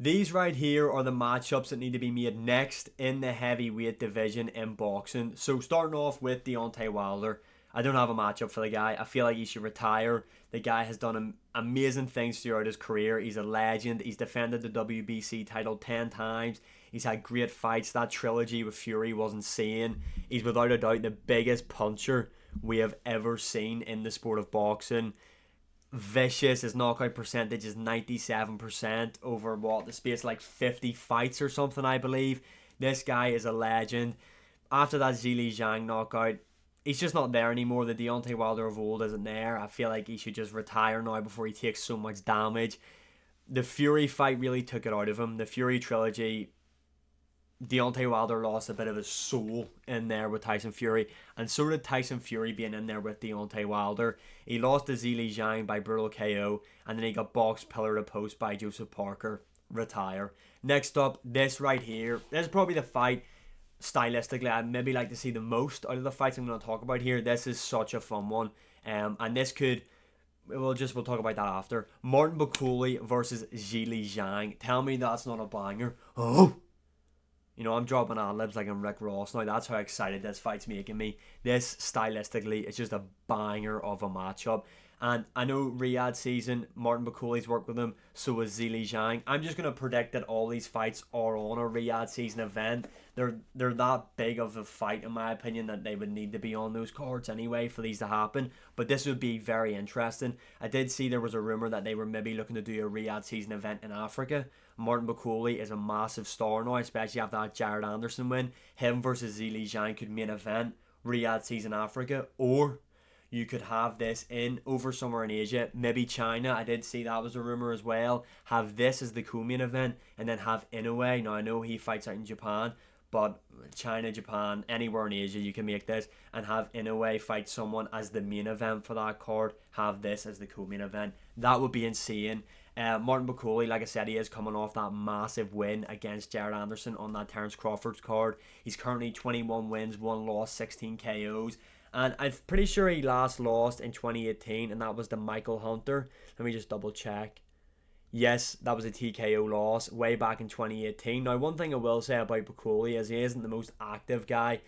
These right here are the matchups that need to be made next in the heavyweight division in boxing. So starting off with Deontay Wilder, I don't have a matchup for the guy. I feel like he should retire. The guy has done amazing things throughout his career. He's a legend. He's defended the WBC title 10 times. He's had great fights. That trilogy with Fury was insane. He's without a doubt the biggest puncher we have ever seen in the sport of boxing. Vicious. His knockout percentage is 97% over the space like 50 fights or something, I believe. This guy is a legend. After that Zhilei Zhang knockout, he's just not there anymore. The Deontay Wilder of old isn't there. I feel like he should just retire now before he takes so much damage. The Fury fight really took it out of him. The Fury trilogy, Deontay Wilder lost a bit of his soul in there with Tyson Fury, and so did Tyson Fury being in there with Deontay Wilder. He lost to Zhilei Zhang by brutal KO, and then he got boxed pillar to post by Joseph Parker. Retire. Next up, this right here. This is probably the fight stylistically I'd maybe like to see the most out of the fights I'm going to talk about here. This is such a fun one, and this could. We'll talk about that after. Martin Bakuli versus Zhilei Zhang. Tell me that's not a banger. Oh. I'm dropping ad-libs like I'm Rick Ross now. That's how excited this fight's making me. This, stylistically, it's just a banger of a matchup. And I know Riyadh season, Martin Bakuli's worked with him, so is Zhilei Zhang. I'm just going to predict that all these fights are on a Riyadh season event. They're that big of a fight, in my opinion, that they would need to be on those cards anyway for these to happen. But this would be very interesting. I did see there was a rumour that they were maybe looking to do a Riyadh season event in Africa. Martin Bakuli is a massive star now, especially after that Jared Anderson win. Him versus Zhilei Zhang could main event Riyadh season Africa, or you could have this over somewhere in Asia, maybe China. I did see that was a rumor as well. Have this as the co-main event, and then have Inoue. Now I know he fights out in Japan, but China, Japan, anywhere in Asia, you can make this, and have Inoue fight someone as the main event for that card. Have this as the co-main event. That would be insane. Martin Bakuli, like I said, he is coming off that massive win against Jared Anderson on that Terence Crawford's card. He's currently 21 wins, 1 loss, 16 KOs. And I'm pretty sure he last lost in 2018, and that was the Michael Hunter. Let me just double check. Yes, that was a TKO loss way back in 2018. Now, one thing I will say about Bakuli is he isn't the most active guy,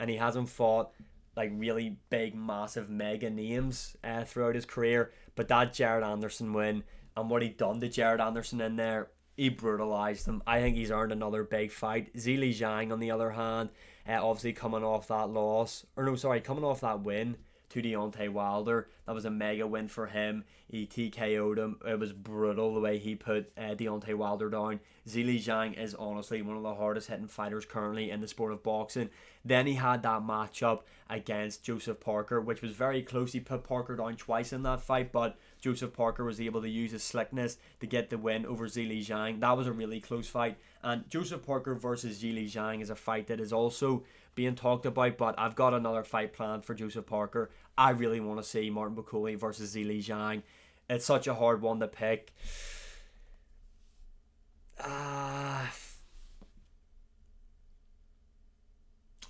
and he hasn't fought like really big, massive, mega names throughout his career. But that Jared Anderson win and what he done to Jared Anderson in there, he brutalised him. I think he's earned another big fight. Zhilei Zhang, on the other hand, obviously coming off that coming off that win to Deontay Wilder. That was a mega win for him. He TKO'd him. It was brutal the way he put Deontay Wilder down. Zhilei Zhang is honestly one of the hardest hitting fighters currently in the sport of boxing. Then he had that matchup against Joseph Parker, which was very close. He put Parker down twice in that fight, but Joseph Parker was able to use his slickness to get the win over Zhilei Zhang. That was a really close fight. And Joseph Parker versus Zhilei Zhang is a fight that is also being talked about, but I've got another fight planned for Joseph Parker. I really want to see Martin Bakuli versus Zhilei Zhang. It's such a hard one to pick. I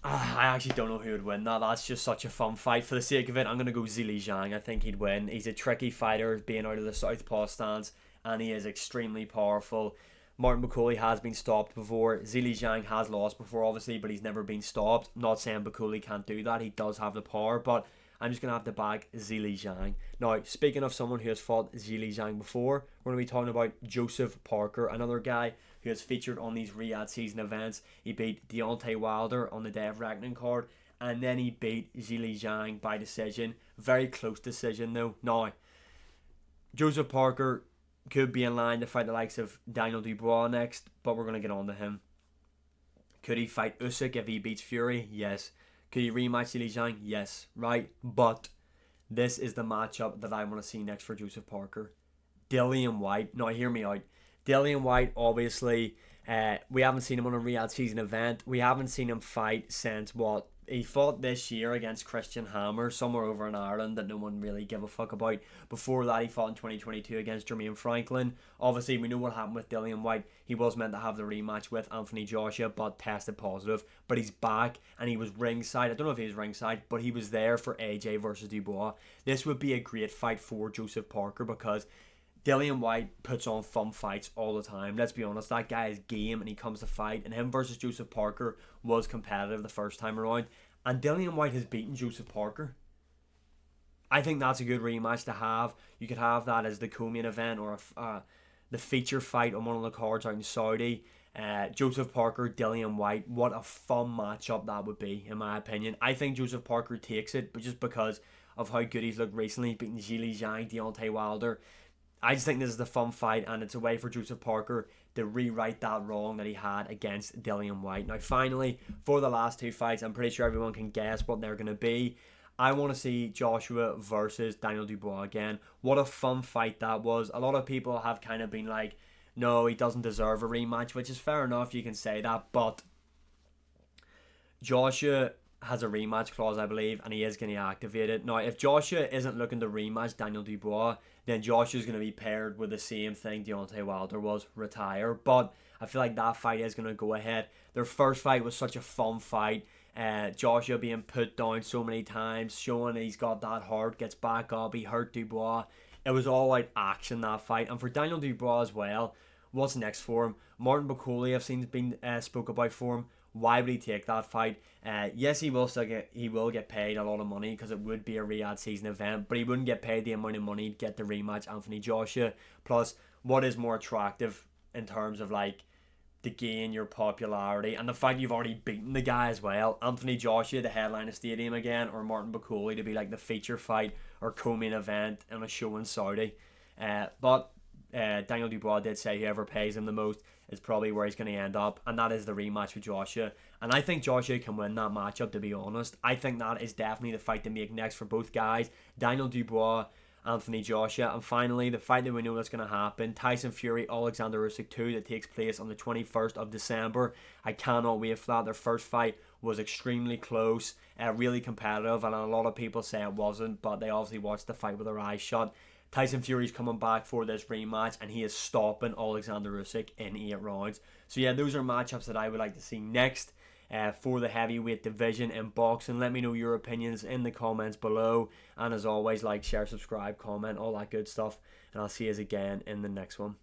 actually don't know who would win that. That's just such a fun fight. For the sake of it, I'm going to go Zhilei Zhang. I think he'd win. He's a tricky fighter, being out of the southpaw stance, and he is extremely powerful. Martin Bakuli has been stopped before. Zhilei Zhang has lost before, obviously, but he's never been stopped. Not saying Bakuli can't do that. He does have the power, but I'm just going to have to back Zhilei Zhang. Now, speaking of someone who has fought Zhilei Zhang before, we're going to be talking about Joseph Parker, another guy who has featured on these Riyadh season events. He beat Deontay Wilder on the Day of Reckoning card, and then he beat Zhilei Zhang by decision. Very close decision, though. Now, Joseph Parker could be in line to fight the likes of Daniel Dubois next, but we're going to get on to him. Could he fight Usyk if he beats Fury? Yes. Could he rematch Zhilei Zhang? Yes. Right? But this is the matchup that I want to see next for Joseph Parker. Dillian Whyte. Now, hear me out. Dillian Whyte, obviously, we haven't seen him on a Riyadh season event. We haven't seen him fight since, he fought this year against Christian Hammer, somewhere over in Ireland that no one really gave a fuck about. Before that, he fought in 2022 against Jermaine Franklin. Obviously, we know what happened with Dillian Whyte. He was meant to have the rematch with Anthony Joshua, but tested positive. But he's back, and he was ringside. I don't know if he was ringside, but he was there for AJ versus Dubois. This would be a great fight for Joseph Parker because Dillian White puts on fun fights all the time. Let's be honest, that guy is game and he comes to fight. And him versus Joseph Parker was competitive the first time around. And Dillian White has beaten Joseph Parker. I think that's a good rematch to have. You could have that as the co-main event or the feature fight on one of the cards out in Saudi. Joseph Parker, Dillian White. What a fun matchup that would be, in my opinion. I think Joseph Parker takes it, but just because of how good he's looked recently, beating Zhilei Zhang, Deontay Wilder. I just think this is the fun fight, and it's a way for Joseph Parker to rewrite that wrong that he had against Dillian White. Now, finally, for the last two fights, I'm pretty sure everyone can guess what they're going to be. I want to see Joshua versus Daniel Dubois again. What a fun fight that was. A lot of people have kind of been like, no, he doesn't deserve a rematch, which is fair enough, you can say that, but Joshua has a rematch clause, I believe, and he is going to activate it. Now, if Joshua isn't looking to rematch Daniel Dubois, then Joshua's going to be paired with the same thing Deontay Wilder was, retire. But I feel like that fight is going to go ahead. Their first fight was such a fun fight. Joshua being put down so many times, showing he's got that heart, gets back up, he hurt Dubois. It was all out action, that fight. And for Daniel Dubois as well, what's next for him? Martin Bakole, I've seen been spoke about for him. Why would he take that fight? Yes, he will get paid a lot of money because it would be a Riyadh season event, but he wouldn't get paid the amount of money to get the rematch Anthony Joshua. Plus, what is more attractive in terms of like to gain your popularity and the fact you've already beaten the guy as well? Anthony Joshua to headline a stadium again, or Martin Bakole to be like the feature fight or co-main event on a show in Saudi. But Daniel Dubois did say whoever pays him the most is probably where he's going to end up, and that is the rematch with Joshua. And I think Joshua can win that matchup, to be honest. I think that is definitely the fight to make next for both guys. Daniel Dubois, Anthony Joshua. And finally, the fight that we know that's going to happen, Tyson Fury, Alexander Usyk 2, that takes place on the 21st of December. I cannot wait for that. Their first fight was extremely close, really competitive, and a lot of people say it wasn't, but they obviously watched the fight with their eyes shut. Tyson Fury's coming back for this rematch, and he is stopping Alexander Usyk in 8 rounds. So yeah, those are matchups that I would like to see next for the heavyweight division in boxing. Let me know your opinions in the comments below. And as always, like, share, subscribe, comment, all that good stuff. And I'll see you again in the next one.